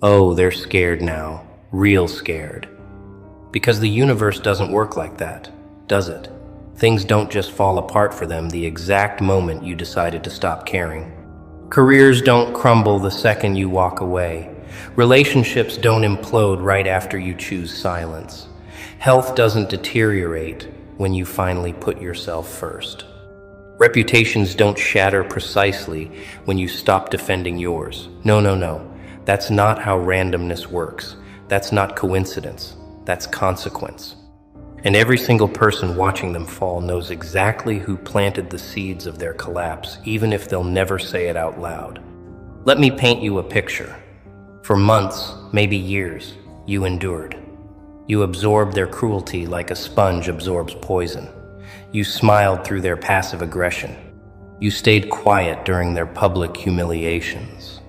Oh, they're scared now, real scared. Because the universe doesn't work like that, does it? Things don't just fall apart for them the exact moment you decided to stop caring. Careers don't crumble the second you walk away. Relationships don't implode right after you choose silence. Health doesn't deteriorate when you finally put yourself first. Reputations don't shatter precisely when you stop defending yours. No. That's not how randomness works. That's not coincidence. That's consequence. And every single person watching them fall knows exactly who planted the seeds of their collapse, even if they'll never say it out loud. Let me paint you a picture. For months, maybe years, you endured. You absorbed their cruelty like a sponge absorbs poison. You smiled through their passive aggression. You stayed quiet during their public humiliations.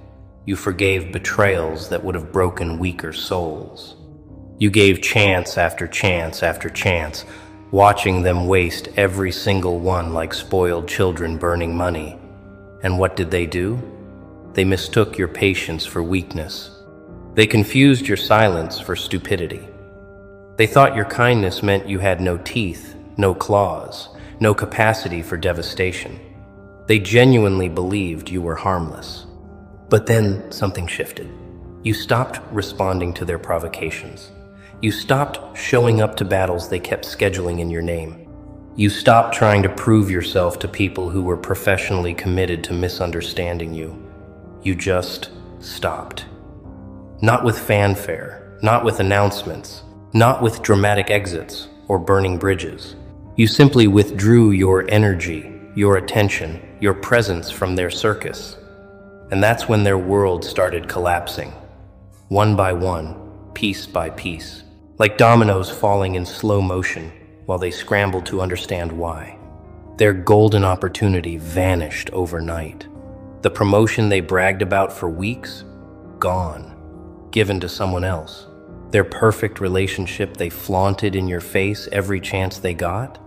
You forgave betrayals that would have broken weaker souls. You gave chance after chance after chance, watching them waste every single one like spoiled children burning money. And what did they do? They mistook your patience for weakness. They confused your silence for stupidity. They thought your kindness meant you had no teeth, no claws, no capacity for devastation. They genuinely believed you were harmless. But then something shifted. You stopped responding to their provocations. You stopped showing up to battles they kept scheduling in your name. You stopped trying to prove yourself to people who were professionally committed to misunderstanding you. You just stopped. Not with fanfare, not with announcements, not with dramatic exits or burning bridges. You simply withdrew your energy, your attention, your presence from their circus. And that's when their world started collapsing. One by one, piece by piece. Like dominoes falling in slow motion while they scrambled to understand why. Their golden opportunity vanished overnight. The promotion they bragged about for weeks, gone, given to someone else. Their perfect relationship they flaunted in your face every chance they got,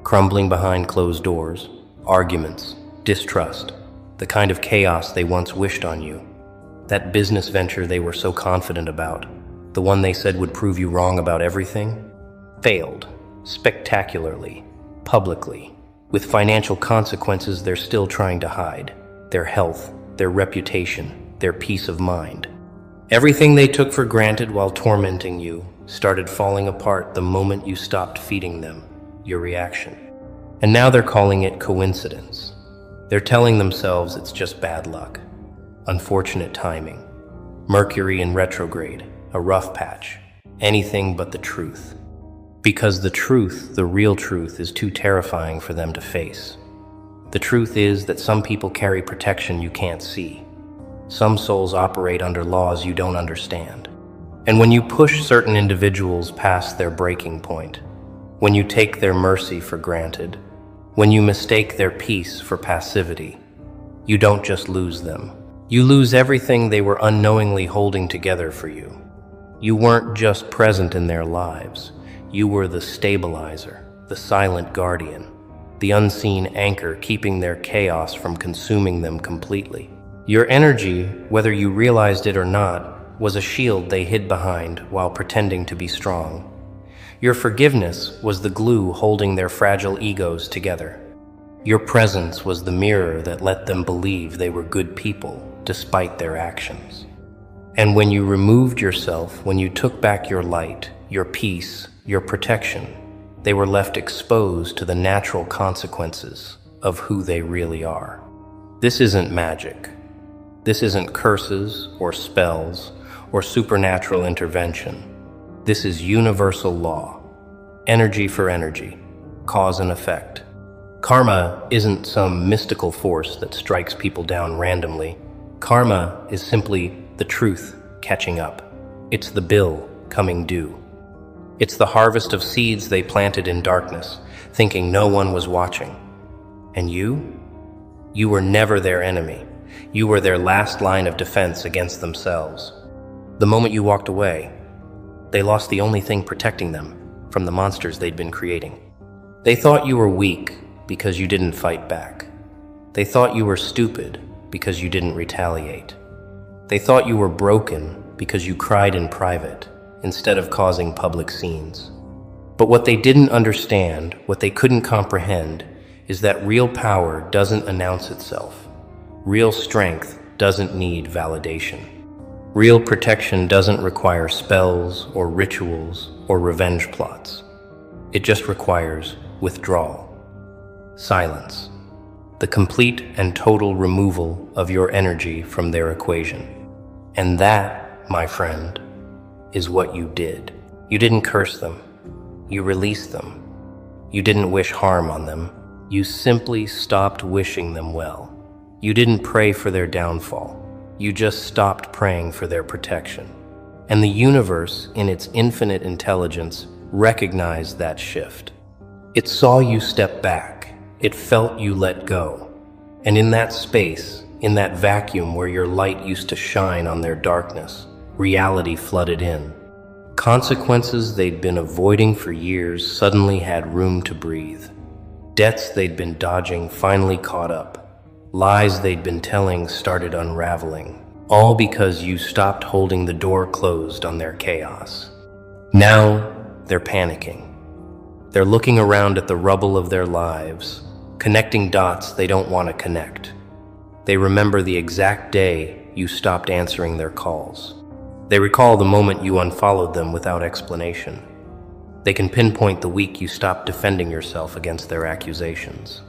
crumbling behind closed doors, arguments, distrust, the kind of chaos they once wished on you. That business venture they were so confident about, the one they said would prove you wrong about everything, failed, spectacularly, publicly, with financial consequences they're still trying to hide, their health, their reputation, their peace of mind. Everything they took for granted while tormenting you started falling apart the moment you stopped feeding them your reaction. And now they're calling it coincidence. They're telling themselves it's just bad luck, unfortunate timing, Mercury in retrograde, a rough patch, anything but the truth. Because the truth, the real truth, is too terrifying for them to face. The truth is that some people carry protection you can't see. Some souls operate under laws you don't understand. And when you push certain individuals past their breaking point, when you take their mercy for granted, when you mistake their peace for passivity, you don't just lose them. You lose everything they were unknowingly holding together for you. You weren't just present in their lives. You were the stabilizer, the silent guardian, the unseen anchor keeping their chaos from consuming them completely. Your energy, whether you realized it or not, was a shield they hid behind while pretending to be strong. Your forgiveness was the glue holding their fragile egos together. Your presence was the mirror that let them believe they were good people despite their actions. And when you removed yourself, when you took back your light, your peace, your protection, they were left exposed to the natural consequences of who they really are. This isn't magic. This isn't curses or spells or supernatural intervention. This is universal law. Energy for energy, cause and effect. Karma isn't some mystical force that strikes people down randomly. Karma is simply the truth catching up. It's the bill coming due. It's the harvest of seeds they planted in darkness, thinking no one was watching. And you were never their enemy. You were their last line of defense against themselves. The moment you walked away, they lost the only thing protecting them from the monsters they'd been creating. They thought you were weak because you didn't fight back. They thought you were stupid because you didn't retaliate. They thought you were broken because you cried in private instead of causing public scenes. But what they didn't understand, what they couldn't comprehend, is that real power doesn't announce itself. Real strength doesn't need validation. Real protection doesn't require spells or rituals or revenge plots. It just requires withdrawal, silence, the complete and total removal of your energy from their equation. And that, my friend, is what you did. You didn't curse them. You released them. You didn't wish harm on them. You simply stopped wishing them well. You didn't pray for their downfall. You just stopped praying for their protection. And the universe, in its infinite intelligence, recognized that shift. It saw you step back. It felt you let go. And in that space, in that vacuum where your light used to shine on their darkness, reality flooded in. Consequences they'd been avoiding for years suddenly had room to breathe. Debts they'd been dodging finally caught up. Lies they'd been telling started unraveling, all because you stopped holding the door closed on their chaos. Now they're panicking. They're looking around at the rubble of their lives, connecting dots they don't want to connect. They remember the exact day you stopped answering their calls. They recall the moment you unfollowed them without explanation. They can pinpoint the week you stopped defending yourself against their accusations.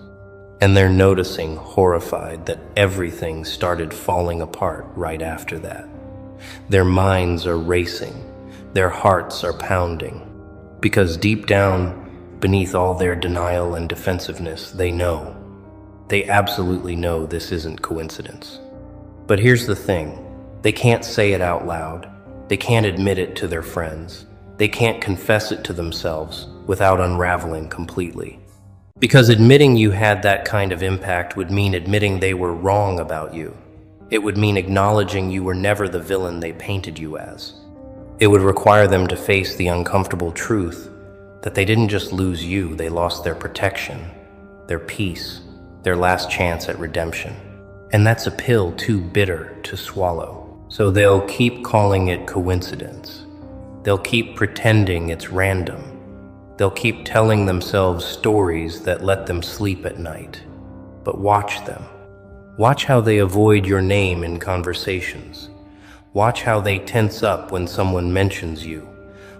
And they're noticing, horrified, that everything started falling apart right after that. Their minds are racing. Their hearts are pounding. Because deep down, beneath all their denial and defensiveness, they know. They absolutely know this isn't coincidence. But here's the thing. They can't say it out loud. They can't admit it to their friends. They can't confess it to themselves without unraveling completely. Because admitting you had that kind of impact would mean admitting they were wrong about you. It would mean acknowledging you were never the villain they painted you as. It would require them to face the uncomfortable truth that they didn't just lose you, they lost their protection, their peace, their last chance at redemption. And that's a pill too bitter to swallow. So they'll keep calling it coincidence. They'll keep pretending it's random. They'll keep telling themselves stories that let them sleep at night. But watch them. Watch how they avoid your name in conversations. Watch how they tense up when someone mentions you.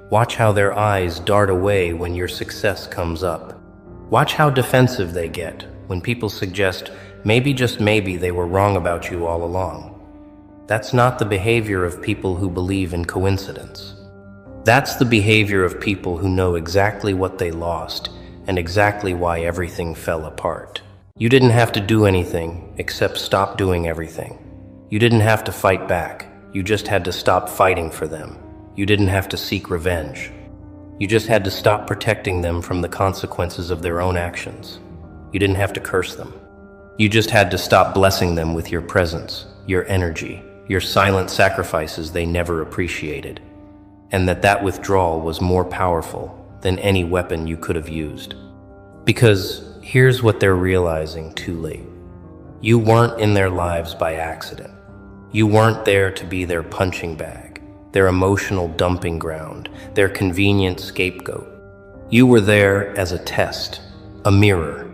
Watch how their eyes dart away when your success comes up. Watch how defensive they get when people suggest maybe, just maybe, they were wrong about you all along. That's not the behavior of people who believe in coincidence. That's the behavior of people who know exactly what they lost and exactly why everything fell apart. You didn't have to do anything except stop doing everything. You didn't have to fight back. You just had to stop fighting for them. You didn't have to seek revenge. You just had to stop protecting them from the consequences of their own actions. You didn't have to curse them. You just had to stop blessing them with your presence, your energy, your silent sacrifices they never appreciated. And that withdrawal was more powerful than any weapon you could have used. Because here's what they're realizing too late. You weren't in their lives by accident. You weren't there to be their punching bag, their emotional dumping ground, their convenient scapegoat. You were there as a test, a mirror,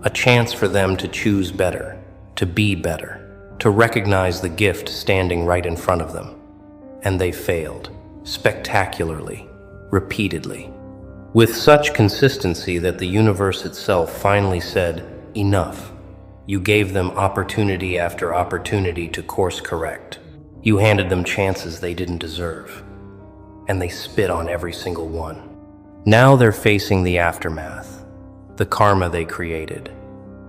a chance for them to choose better, to be better, to recognize the gift standing right in front of them. And they failed. Spectacularly, repeatedly, with such consistency that the universe itself finally said, enough. You gave them opportunity after opportunity to course correct. You handed them chances they didn't deserve, and they spit on every single one. Now they're facing the aftermath, the karma they created,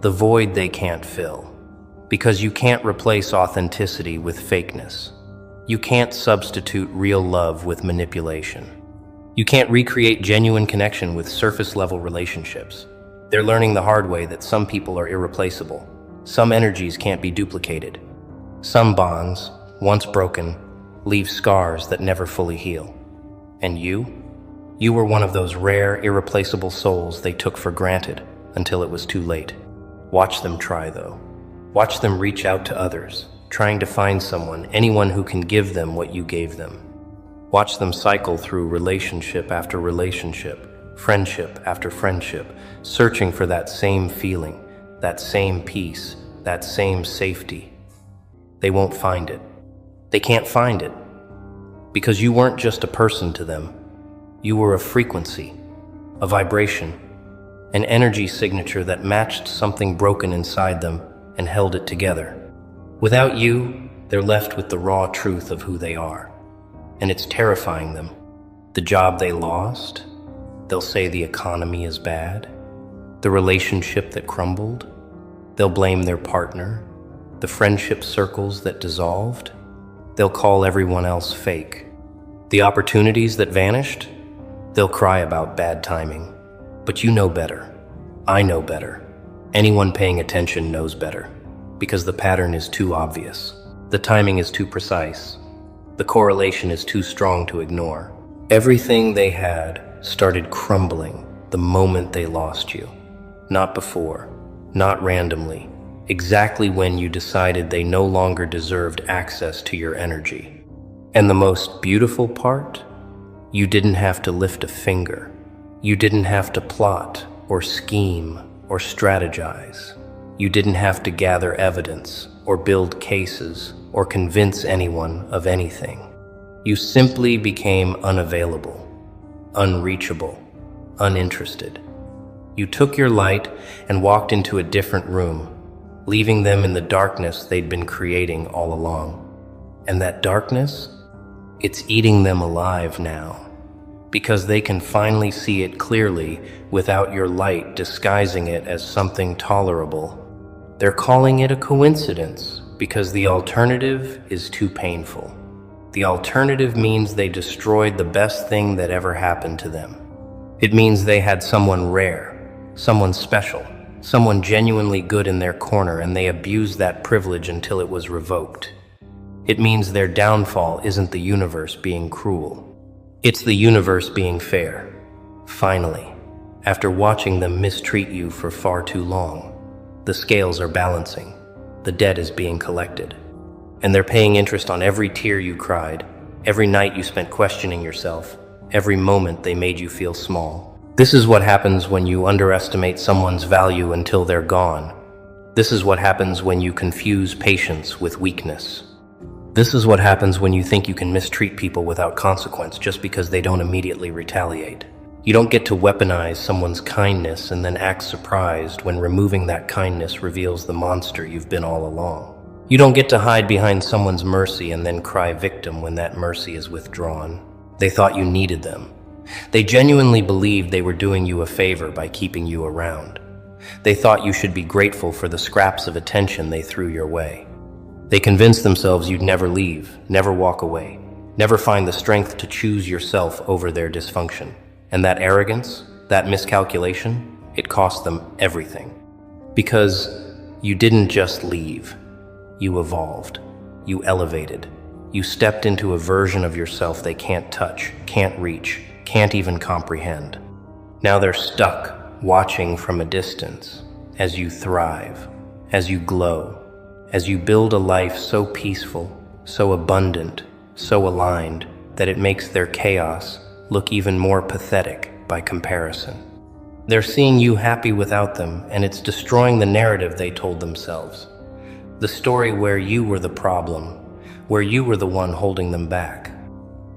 the void they can't fill, because you can't replace authenticity with fakeness. You can't substitute real love with manipulation. You can't recreate genuine connection with surface-level relationships. They're learning the hard way that some people are irreplaceable. Some energies can't be duplicated. Some bonds, once broken, leave scars that never fully heal. And you were one of those rare, irreplaceable souls they took for granted until it was too late. Watch them try, though. Watch them reach out to others. trying to find someone, anyone who can give them what you gave them. Watch them cycle through relationship after relationship, friendship after friendship, searching for that same feeling, that same peace, that same safety. They won't find it. They can't find it. Because you weren't just a person to them. You were a frequency, a vibration, an energy signature that matched something broken inside them and held it together. Without you, they're left with the raw truth of who they are. And it's terrifying them. The job they lost, they'll say the economy is bad. The relationship that crumbled, they'll blame their partner. The friendship circles that dissolved, they'll call everyone else fake. The opportunities that vanished, they'll cry about bad timing. But you know better. I know better. Anyone paying attention knows better. Because the pattern is too obvious. The timing is too precise. The correlation is too strong to ignore. Everything they had started crumbling the moment they lost you. Not before, not randomly. Exactly when you decided they no longer deserved access to your energy. And the most beautiful part? You didn't have to lift a finger. You didn't have to plot or scheme or strategize. You didn't have to gather evidence or build cases or convince anyone of anything. You simply became unavailable, unreachable, uninterested. You took your light and walked into a different room, leaving them in the darkness they'd been creating all along. And that darkness, it's eating them alive now, because they can finally see it clearly without your light disguising it as something tolerable. They're calling it a coincidence because the alternative is too painful. The alternative means they destroyed the best thing that ever happened to them. It means they had someone rare, someone special, someone genuinely good in their corner, and they abused that privilege until it was revoked. It means their downfall isn't the universe being cruel. It's the universe being fair. Finally, after watching them mistreat you for far too long, the scales are balancing. The debt is being collected. And they're paying interest on every tear you cried, every night you spent questioning yourself, every moment they made you feel small. This is what happens when you underestimate someone's value until they're gone. This is what happens when you confuse patience with weakness. This is what happens when you think you can mistreat people without consequence just because they don't immediately retaliate. You don't get to weaponize someone's kindness and then act surprised when removing that kindness reveals the monster you've been all along. You don't get to hide behind someone's mercy and then cry victim when that mercy is withdrawn. They thought you needed them. They genuinely believed they were doing you a favor by keeping you around. They thought you should be grateful for the scraps of attention they threw your way. They convinced themselves you'd never leave, never walk away, never find the strength to choose yourself over their dysfunction. And that arrogance, that miscalculation, it cost them everything. Because you didn't just leave. You evolved. You elevated. You stepped into a version of yourself they can't touch, can't reach, can't even comprehend. Now they're stuck, watching from a distance, as you thrive, as you glow, as you build a life so peaceful, so abundant, so aligned, that it makes their chaos look even more pathetic by comparison. They're seeing you happy without them, and it's destroying the narrative they told themselves. The story where you were the problem, where you were the one holding them back,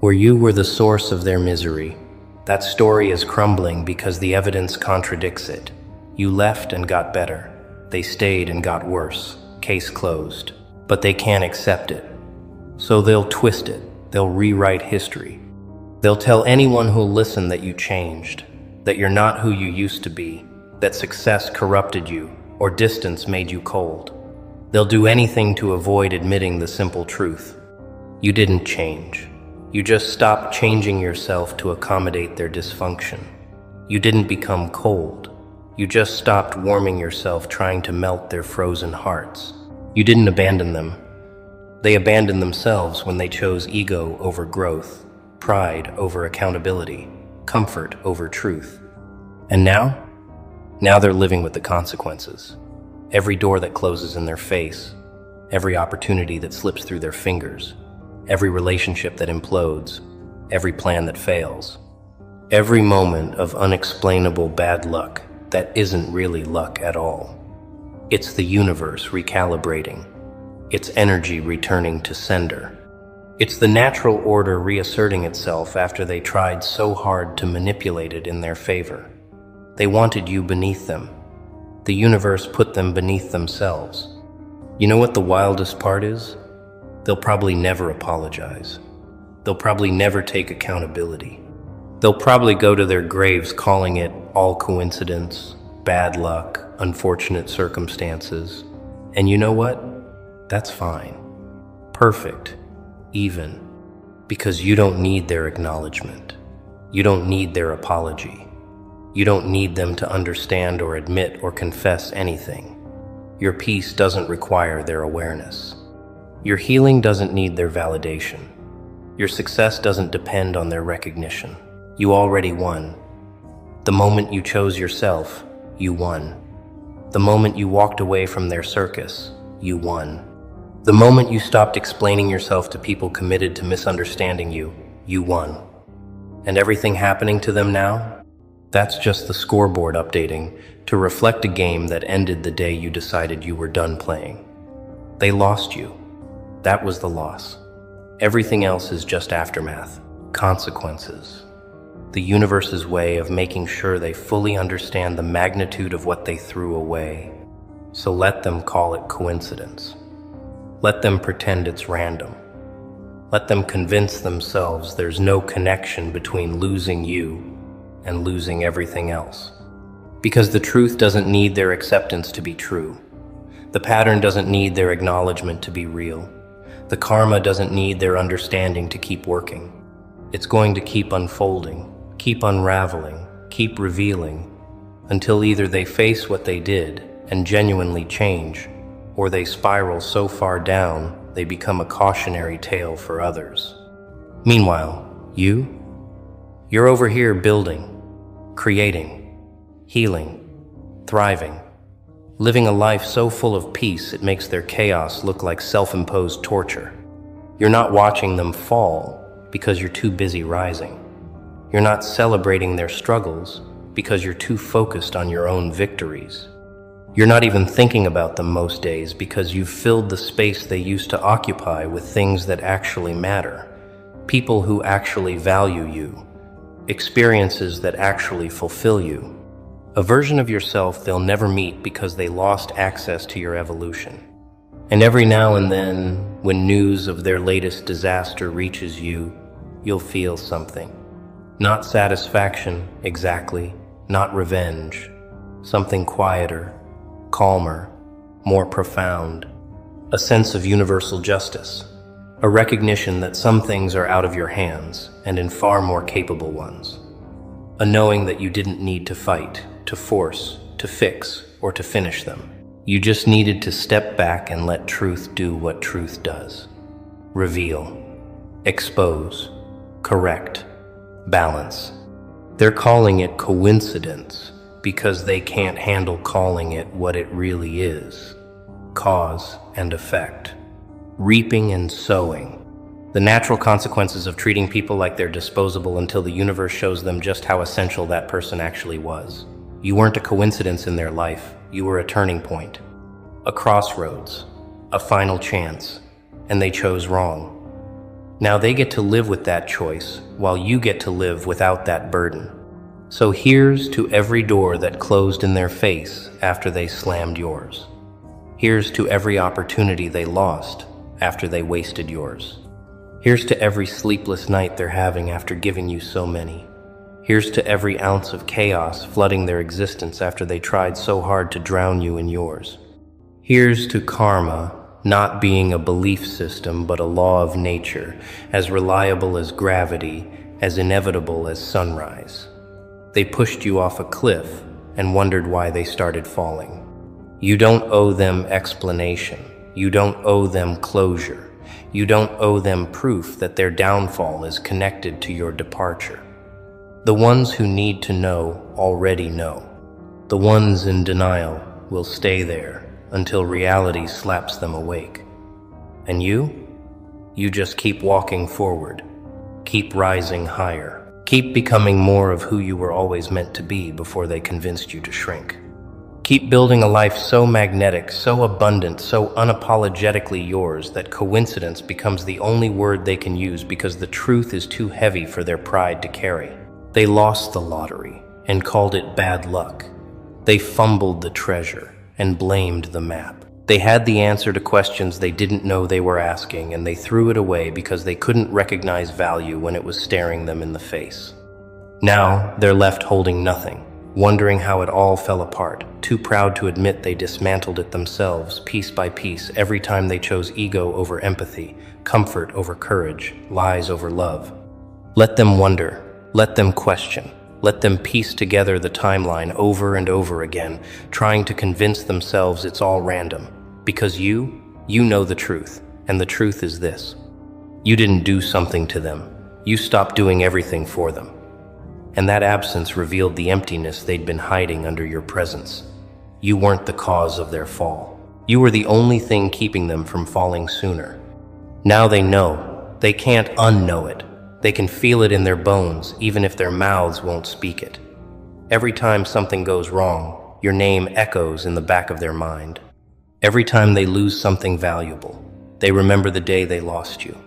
where you were the source of their misery. That story is crumbling because the evidence contradicts it. You left and got better. They stayed and got worse. Case closed. But they can't accept it. So they'll twist it. They'll rewrite history. They'll tell anyone who'll listen that you changed, that you're not who you used to be, that success corrupted you, or distance made you cold. They'll do anything to avoid admitting the simple truth. You didn't change. You just stopped changing yourself to accommodate their dysfunction. You didn't become cold. You just stopped warming yourself trying to melt their frozen hearts. You didn't abandon them. They abandoned themselves when they chose ego over growth, pride over accountability, comfort over truth. And now? Now they're living with the consequences. Every door that closes in their face, every opportunity that slips through their fingers, every relationship that implodes, every plan that fails, every moment of unexplainable bad luck that isn't really luck at all. It's the universe recalibrating, its energy returning to sender. It's the natural order reasserting itself after they tried so hard to manipulate it in their favor. They wanted you beneath them. The universe put them beneath themselves. You know what the wildest part is? They'll probably never apologize. They'll probably never take accountability. They'll probably go to their graves calling it all coincidence, bad luck, unfortunate circumstances. And you know what? That's fine. Perfect. Even. Because you don't need their acknowledgement. You don't need their apology. You don't need them to understand or admit or confess anything. Your peace doesn't require their awareness. Your healing doesn't need their validation. Your success doesn't depend on their recognition. You already won. The moment you chose yourself, you won. The moment you walked away from their circus, you won. The moment you stopped explaining yourself to people committed to misunderstanding you, you won. And everything happening to them now? That's just the scoreboard updating to reflect a game that ended the day you decided you were done playing. They lost you. That was the loss. Everything else is just aftermath, consequences. The universe's way of making sure they fully understand the magnitude of what they threw away. So let them call it coincidence. Let them pretend it's random. Let them convince themselves there's no connection between losing you and losing everything else. Because the truth doesn't need their acceptance to be true. The pattern doesn't need their acknowledgement to be real. The karma doesn't need their understanding to keep working. It's going to keep unfolding, keep unraveling, keep revealing, until either they face what they did and genuinely change, or they spiral so far down they become a cautionary tale for others. Meanwhile, you're over here building, creating, healing, thriving, living a life so full of peace it makes their chaos look like self-imposed torture. You're not watching them fall because you're too busy rising. You're not celebrating their struggles because you're too focused on your own victories. You're not even thinking about them most days because you've filled the space they used to occupy with things that actually matter, people who actually value you, experiences that actually fulfill you, a version of yourself they'll never meet because they lost access to your evolution. And every now and then, when news of their latest disaster reaches you, you'll feel something. Not satisfaction, exactly, not revenge, something quieter, calmer, more profound, a sense of universal justice, a recognition that some things are out of your hands and in far more capable ones, a knowing that you didn't need to fight, to force, to fix, or to finish them. You just needed to step back and let truth do what truth does. Reveal, expose, correct, balance. They're calling it coincidence because they can't handle calling it what it really is. Cause and effect. Reaping and sowing. The natural consequences of treating people like they're disposable until the universe shows them just how essential that person actually was. You weren't a coincidence in their life. You were a turning point. A crossroads. A final chance. And they chose wrong. Now they get to live with that choice, while you get to live without that burden. So here's to every door that closed in their face after they slammed yours. Here's to every opportunity they lost after they wasted yours. Here's to every sleepless night they're having after giving you so many. Here's to every ounce of chaos flooding their existence after they tried so hard to drown you in yours. Here's to karma not being a belief system but a law of nature, as reliable as gravity, as inevitable as sunrise. They pushed you off a cliff and wondered why they started falling. You don't owe them explanation. You don't owe them closure. You don't owe them proof that their downfall is connected to your departure. The ones who need to know already know. The ones in denial will stay there until reality slaps them awake. And you just keep walking forward, keep rising higher, keep becoming more of who you were always meant to be before they convinced you to shrink. Keep building a life so magnetic, so abundant, so unapologetically yours that coincidence becomes the only word they can use because the truth is too heavy for their pride to carry. They lost the lottery and called it bad luck. They fumbled the treasure and blamed the map. They had the answer to questions they didn't know they were asking, and they threw it away because they couldn't recognize value when it was staring them in the face. Now they're left holding nothing, wondering how it all fell apart, too proud to admit they dismantled it themselves, piece by piece, every time they chose ego over empathy, comfort over courage, lies over love. Let them wonder, let them question, let them piece together the timeline over and over again, trying to convince themselves it's all random. Because you know the truth, and the truth is this. You didn't do something to them. You stopped doing everything for them. And that absence revealed the emptiness they'd been hiding under your presence. You weren't the cause of their fall. You were the only thing keeping them from falling sooner. Now they know. They can't unknow it. They can feel it in their bones, even if their mouths won't speak it. Every time something goes wrong, your name echoes in the back of their mind. Every time they lose something valuable, they remember the day they lost you.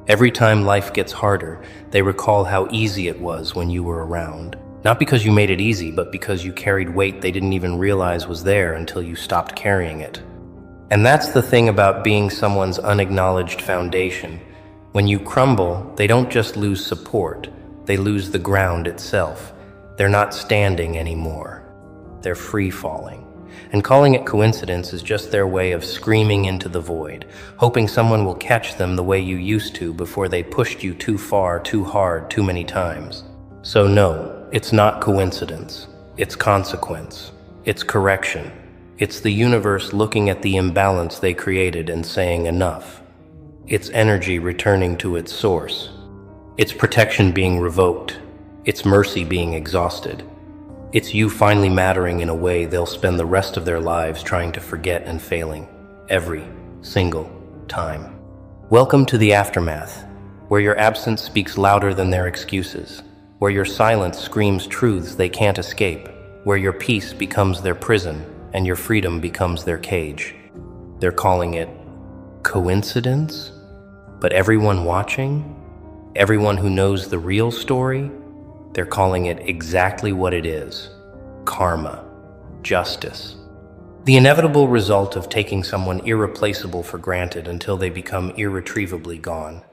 Every time life gets harder, they recall how easy it was when you were around. Not because you made it easy, but because you carried weight they didn't even realize was there until you stopped carrying it. And that's the thing about being someone's unacknowledged foundation. When you crumble, they don't just lose support, they lose the ground itself. They're not standing anymore. They're free-falling. And calling it coincidence is just their way of screaming into the void, hoping someone will catch them the way you used to before they pushed you too far, too hard, too many times. So no, it's not coincidence. It's consequence. It's correction. It's the universe looking at the imbalance they created and saying enough. It's energy returning to its source. It's protection being revoked. It's mercy being exhausted. It's you finally mattering in a way they'll spend the rest of their lives trying to forget and failing, every single time. Welcome to the aftermath, where your absence speaks louder than their excuses, where your silence screams truths they can't escape, where your peace becomes their prison and your freedom becomes their cage. They're calling it coincidence, but everyone watching, everyone who knows the real story, they're calling it exactly what it is: karma, justice. The inevitable result of taking someone irreplaceable for granted until they become irretrievably gone.